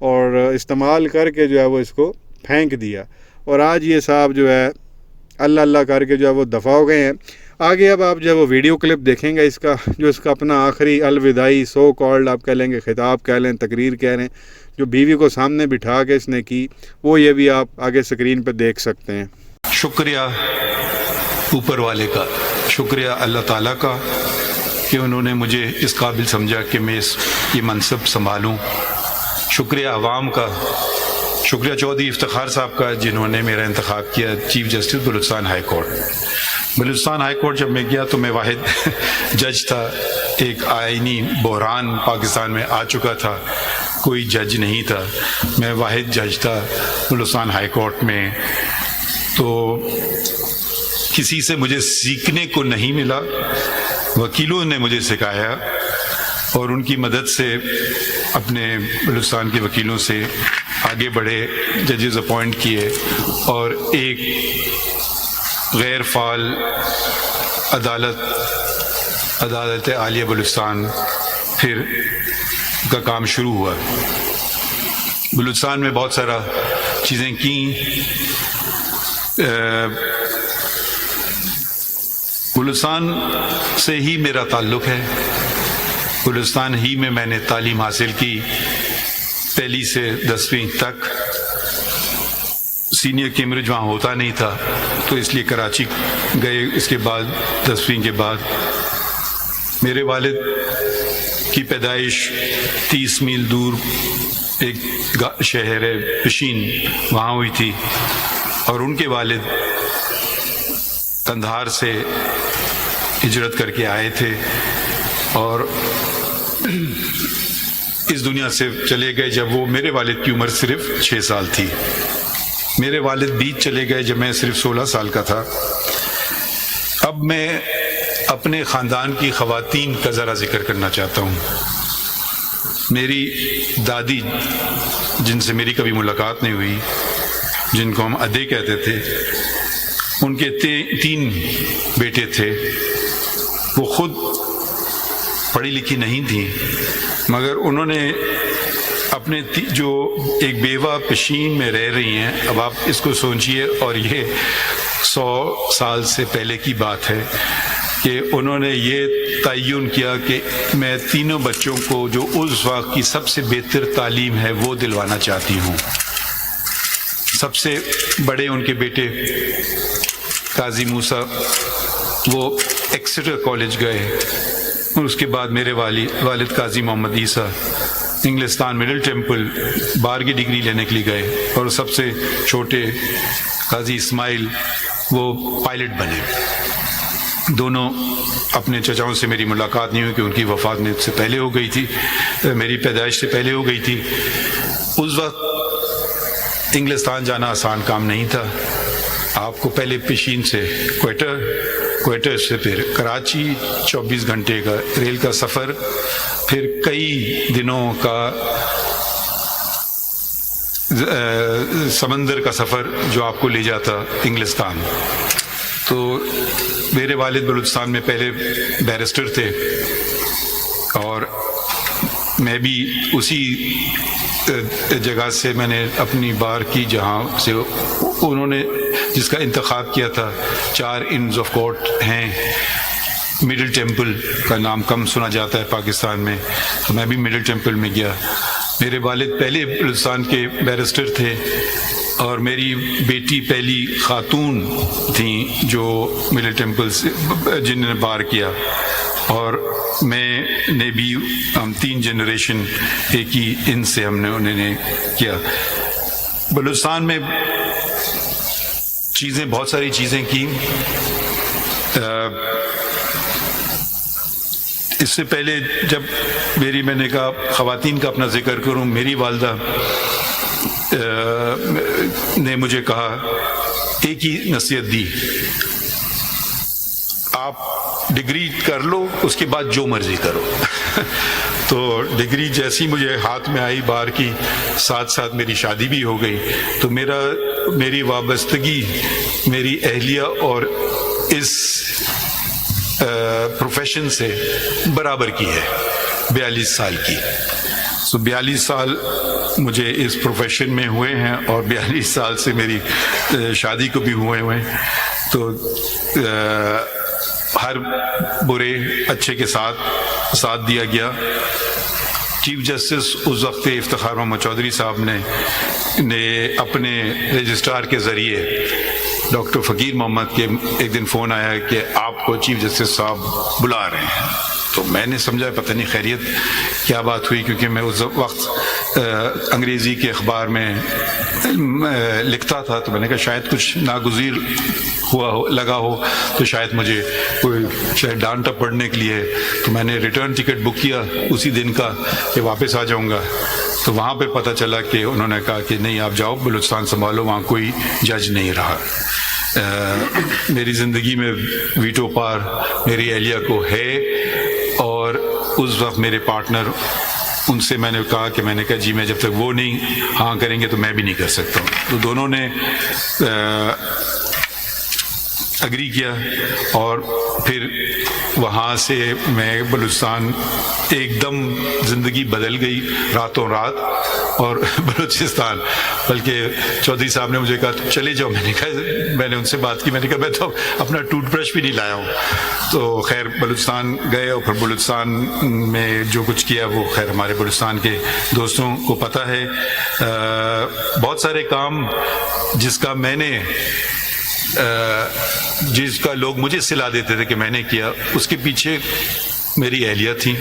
اور استعمال کر کے جو ہے وہ اس کو پھینک دیا، اور آج یہ صاحب جو ہے اللہ اللہ کر کے جو ہے وہ دفع ہو گئے ہیں۔ آگے اب آپ جو ہے وہ ویڈیو کلپ دیکھیں گے اس کا، جو اس کا اپنا آخری الوداعی سو کالڈ آپ کہہ لیں گے، خطاب کہہ لیں، تقریر کہہ لیں، جو بیوی کو سامنے بٹھا کے اس نے کی، وہ یہ بھی آپ آگے سکرین پہ دیکھ سکتے ہیں۔ شکریہ اوپر والے کا، شکریہ اللہ تعالیٰ کا کہ انہوں نے مجھے اس قابل سمجھا کہ میں یہ منصب سنبھالوں۔ شکریہ عوام کا، شکریہ چودھری افتخار صاحب کا جنہوں نے میرا انتخاب کیا chief justice Balochistan high court. Balochistan high court جب میں گیا تو میں واحد جج تھا، ایک آئینی بحران پاکستان میں آ چکا تھا، کوئی جج نہیں تھا، میں واحد جج تھا بلوچستان ہائی کورٹ میں، تو کسی سے مجھے سیکھنے کو نہیں ملا، وکیلوں نے مجھے سکھایا اور ان کی مدد سے اپنے بلوچستان کے وکیلوں سے آگے بڑھے، ججز اپوائنٹ کیے اور ایک غیر فعال عدالت عالیہ بلوچستان پھر کا کام شروع ہوا۔ بلوچستان میں بہت سارا چیزیں کیں، بلوچستان سے ہی میرا تعلق ہے، بلوچستان ہی میں میں نے تعلیم حاصل کی، پہلی سے 10ویں تک۔ سینئر کیمبرج وہاں ہوتا نہیں تھا تو اس لیے کراچی گئے، اس کے بعد 10ویں کے بعد میرے والد کی پیدائش 30 میل دور ایک شہر ہے پشین، وہاں ہوئی تھی، اور ان کے والد قندھار سے ہجرت کر کے آئے تھے اور اس دنیا سے چلے گئے جب وہ میرے والد کی عمر صرف 6 سال تھی۔ میرے والد بیچ چلے گئے جب میں صرف 16 سال کا تھا۔ اب میں اپنے خاندان کی خواتین کا ذرا ذکر کرنا چاہتا ہوں۔ میری دادی، جن سے میری کبھی ملاقات نہیں ہوئی، جن کو ہم ادے کہتے تھے، ان کے 3 بیٹے تھے۔ وہ خود پڑھی لکھی نہیں تھیں، مگر انہوں نے اپنے جو ایک بیوہ پشین میں رہ رہی ہیں، اب آپ اس کو سوچئے، اور یہ 100 سال سے پہلے کی بات ہے کہ انہوں نے یہ تعین کیا کہ میں تینوں بچوں کو جو اس وقت کی سب سے بہتر تعلیم ہے وہ دلوانا چاہتی ہوں۔ سب سے بڑے ان کے بیٹے قاضی موسیٰ، وہ ایکسیٹر کالج گئے، اور اس کے بعد میرے والد قاضی محمد عیسیٰ انگلستان مڈل ٹیمپل بار کی ڈگری لینے کے لیے گئے، اور سب سے چھوٹے قاضی اسماعیل وہ پائلٹ بنے۔ دونوں اپنے چچاؤں سے میری ملاقات نہیں ہوئی کہ ان کی وفات میں سے پہلے ہو گئی تھی، میری پیدائش سے پہلے ہو گئی تھی۔ اس وقت انگلستان جانا آسان کام نہیں تھا، آپ کو پہلے پشین سے کوئٹہ سے پھر کراچی، 24 گھنٹے کا ریل کا سفر، پھر کئی دنوں کا سمندر کا سفر جو آپ کو لے جاتا انگلستان۔ تو میرے والد بلوچستان میں پہلے بیرسٹر تھے، اور میں بھی اسی جگہ سے میں نے اپنی بار کی جہاں سے انہوں نے جس کا انتخاب کیا تھا۔ 4 انز آف کورٹ ہیں، مڈل ٹیمپل کا نام کم سنا جاتا ہے پاکستان میں، تو میں بھی مڈل ٹیمپل میں گیا۔ میرے والد پہلے بلوچستان کے بیرسٹر تھے، اور میری بیٹی پہلی خاتون تھیں جو مڈل ٹیمپل سے جنہوں نے بار کیا، اور میں نے بھی، ہم 3 جنریشن ایک ہی ان سے انہوں نے کیا۔ بلوچستان میں بہت ساری چیزیں کی۔ اس سے پہلے جب میں نے کہا خواتین کا اپنا ذکر کروں، میری والدہ نے مجھے کہا، ایک ہی نصیحت دی، آپ ڈگری کر لو، اس کے بعد جو مرضی کرو۔ تو ڈگری جیسی مجھے ہاتھ میں آئی بار کی، ساتھ ساتھ میری شادی بھی ہو گئی، تو میری وابستگی میری اہلیہ اور اس پروفیشن سے برابر کی ہے، 42 سال کی۔ 42 سال مجھے اس پروفیشن میں ہوئے ہیں اور 42 سال سے میری شادی کو بھی ہوئے ہیں، تو ہر برے اچھے کے ساتھ دیا گیا۔ چیف جسٹس اس وقت افتخار محمد چودھری صاحب نے اپنے رجسٹرار کے ذریعے ڈاکٹر فقیر محمد کے ایک دن فون آیا کہ آپ کو چیف جسٹس صاحب بلا رہے ہیں، تو میں نے سمجھا پتہ نہیں خیریت کیا بات ہوئی، کیونکہ میں اس وقت انگریزی کے اخبار میں لکھتا تھا، تو میں نے کہا شاید کچھ ناگزیر لگا ہو تو شاید مجھے کوئی شاید ڈانٹا پڑنے کے لیے، تو میں نے ریٹرن ٹکٹ بک کیا اسی دن کا کہ واپس آ جاؤں گا، تو وہاں پہ پتہ چلا کہ انہوں نے کہا کہ نہیں آپ جاؤ بلوچستان سنبھالو، وہاں کوئی جج نہیں رہا۔ میری زندگی میں ویٹو پار میری اہلیہ کو ہے، اور اس وقت میرے پارٹنر، ان سے میں نے کہا جی میں جب تک وہ نہیں ہاں کریں گے تو میں بھی نہیں کر سکتا ہوں، تو دونوں نے اگری کیا، اور پھر وہاں سے میں بلوچستان ایک دم زندگی بدل گئی راتوں رات، اور بلوچستان بلکہ چودھری صاحب نے مجھے کہا چلے جاؤ، میں نے ان سے بات کی، میں نے کہا میں تو اپنا ٹوتھ برش بھی نہیں لایا ہوں، تو خیر بلوچستان گئے، اور پھر بلوچستان میں جو کچھ کیا وہ خیر ہمارے بلوچستان کے دوستوں کو پتہ ہے۔ بہت سارے کام جس کا لوگ مجھے صلا دیتے تھے کہ میں نے کیا، اس کے پیچھے میری اہلیہ تھی،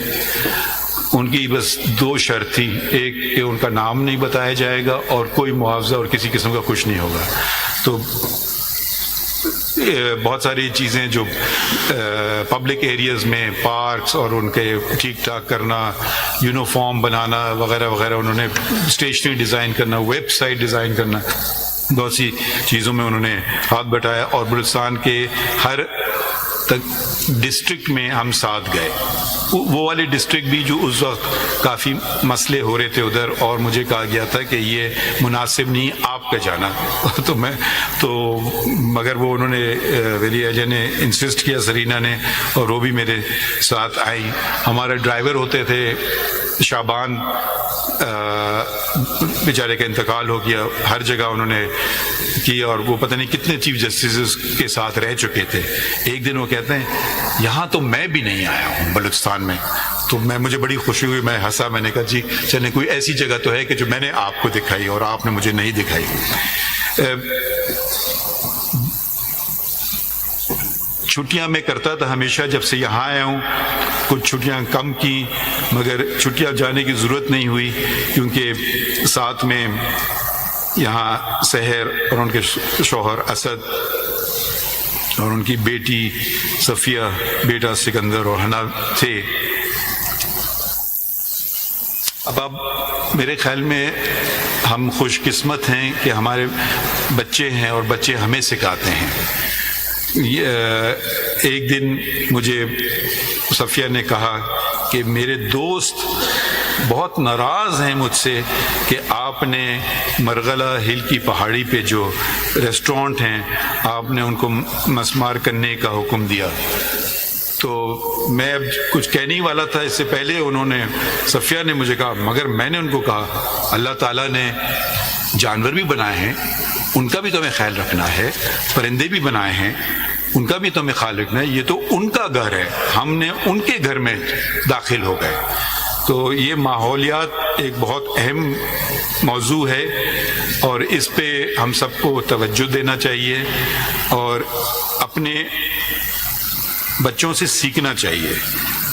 ان کی بس 2 شرط تھی، ایک کہ ان کا نام نہیں بتایا جائے گا اور کوئی معاوضہ اور کسی قسم کا کچھ نہیں ہوگا۔ تو بہت ساری چیزیں جو پبلک ایریاز میں پارکس اور ان کے ٹھیک ٹھاک کرنا، یونیفارم بنانا وغیرہ وغیرہ، انہوں نے اسٹیشنری ڈیزائن کرنا، ویب سائٹ ڈیزائن کرنا، بہت سی چیزوں میں انہوں نے ہاتھ بٹایا، اور بلوچستان کے ہر ڈسٹرکٹ میں ہم ساتھ گئے، وہ والے ڈسٹرکٹ بھی جو اس وقت کافی مسئلے ہو رہے تھے ادھر، اور مجھے کہا گیا تھا کہ یہ مناسب نہیں آپ کا جانا، تو مگر وہ انہوں نے ولی اہلیہ نے انسسٹ کیا، سرینا نے، اور وہ بھی میرے ساتھ آئی۔ ہمارے ڈرائیور ہوتے تھے شعبان، بیچارے کا انتقال ہو گیا، ہر جگہ انہوں نے کیا، اور وہ پتہ نہیں کتنے چیف جسٹس کے ساتھ رہ چکے تھے۔ ایک دن وہ کہتے ہیں یہاں تو میں بھی نہیں آیا ہوں بلوچستان میں، تو مجھے بڑی خوشی ہوئی، میں ہنسا، میں نے کہا جی چلیں کوئی ایسی جگہ تو ہے کہ جو میں نے آپ کو دکھائی اور آپ نے مجھے نہیں دکھائی۔ چھٹیاں میں کرتا تھا ہمیشہ، جب سے یہاں آیا ہوں کچھ چھٹیاں کم کی، مگر چھٹیاں جانے کی ضرورت نہیں ہوئی، کیونکہ ساتھ میں یہاں سحر اور ان کے شوہر اسد اور ان کی بیٹی صفیہ، بیٹا سکندر اور حنا تھے۔ اب میرے خیال میں ہم خوش قسمت ہیں کہ ہمارے بچے ہیں اور بچے ہمیں سکھاتے ہیں۔ ایک دن مجھے صفیہ نے کہا کہ میرے دوست بہت ناراض ہیں مجھ سے کہ آپ نے مرغلہ ہل کی پہاڑی پہ جو ریسٹورنٹ ہیں آپ نے ان کو مسمار کرنے کا حکم دیا۔ تو میں اب کچھ کہنے والا تھا، اس سے پہلے انہوں نے، صفیہ نے مجھے کہا، مگر میں نے ان کو کہا اللہ تعالیٰ نے جانور بھی بنائے ہیں، ان کا بھی تو ہمیں خیال رکھنا ہے، پرندے بھی بنائے ہیں، ان کا بھی تو ہمیں خیال رکھنا ہے، یہ تو ان کا گھر ہے، ہم نے ان کے گھر میں داخل ہو گئے۔ تو یہ ماحولیات ایک بہت اہم موضوع ہے، اور اس پہ ہم سب کو توجہ دینا چاہیے اور اپنے بچوں سے سیکھنا چاہیے،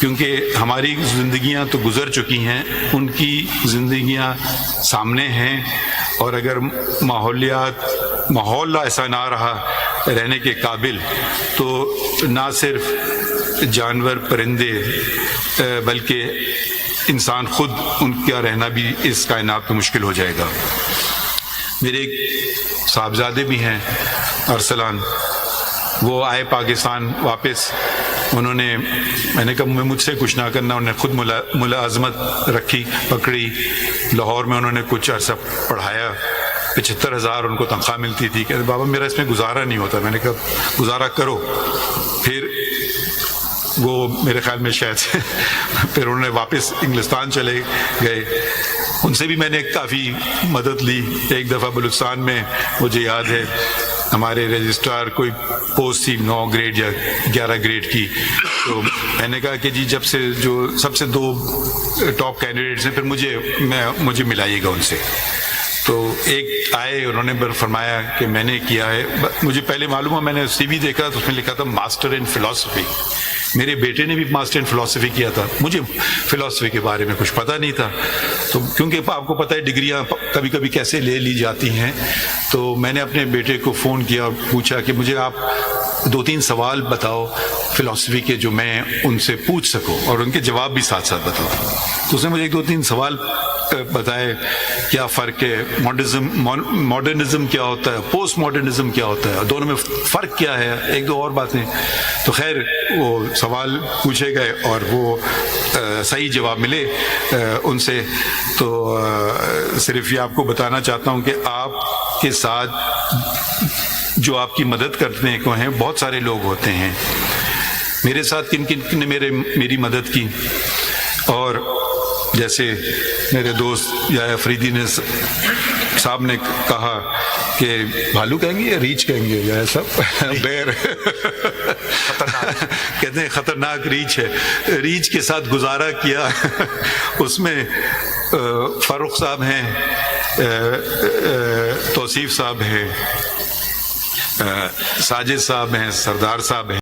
کیونکہ ہماری زندگیاں تو گزر چکی ہیں، ان کی زندگیاں سامنے ہیں، اور اگر ماحول ایسا نہ رہا رہنے کے قابل، تو نہ صرف جانور پرندے بلکہ انسان خود، ان کا رہنا بھی اس کائنات میں مشکل ہو جائے گا۔ میرے ایک صاحبزادے بھی ہیں ارسلان، وہ آئے پاکستان واپس، انہوں نے، میں نے کہا مجھ سے کچھ نہ کرنا، انہوں نے خود ملازمت رکھی، پکڑی، لاہور میں انہوں نے کچھ عرصہ پڑھایا، 75,000 ان کو تنخواہ ملتی تھی، کہ بابا میرا اس میں گزارا نہیں ہوتا، میں نے کہا گزارا کرو۔ پھر وہ میرے خیال میں شاید پھر انہوں نے واپس انگلستان چلے گئے، ان سے بھی میں نے کافی مدد لی. ایک دفعہ بلوچستان میں مجھے یاد ہے ہمارے رجسٹرار کوئی پوسٹ تھی 9 گریڈ یا 11 گریڈ کی, تو میں نے کہا کہ جی جب سے جو سب سے 2 ٹاپ کینڈیڈیٹس ہیں پھر مجھے ملائیے گا ان سے. تو ایک آئے, انہوں نے فرمایا کہ میں نے کیا ہے, مجھے پہلے معلوم ہوا, میں نے سی وی دیکھا تو اس میں لکھا تھا ماسٹر ان فلاسفی. میرے بیٹے نے بھی ماسٹر ان فلاسفی کیا تھا, مجھے فلاسفی کے بارے میں کچھ پتہ نہیں تھا. تو کیونکہ آپ کو پتہ ہے ڈگریاں کبھی کبھی کیسے لے لی جاتی ہیں, تو میں نے اپنے بیٹے کو فون کیا اور پوچھا کہ مجھے آپ 2-3 سوال بتاؤ فلاسفی کے جو میں ان سے پوچھ سکوں اور ان کے جواب بھی ساتھ ساتھ بتاؤ. تو اس نے مجھے 2-3 سوال بتائے, کیا فرق ہے, ماڈرنزم کیا ہوتا ہے, پوسٹ ماڈرنزم کیا ہوتا ہے, دونوں میں فرق کیا ہے, 1-2 اور باتیں. تو خیر وہ سوال پوچھے گئے اور وہ صحیح جواب ملے ان سے. تو صرف یہ آپ کو بتانا چاہتا ہوں کہ آپ کے ساتھ جو آپ کی مدد کرنے کو ہیں بہت سارے لوگ ہوتے ہیں. میرے ساتھ کن کن نے میری مدد کی, اور جیسے میرے دوست یا افریدی نے صاحب نے کہا کہ بھالو کہیں گے یا ریچھ کہیں گے یا سب بیر کہتے ہیں خطرناک ریچھ ہے, ریچھ کے ساتھ گزارا کیا. اس میں فاروق صاحب ہیں, توصیف صاحب ہیں, ساجد صاحب ہیں, سردار صاحب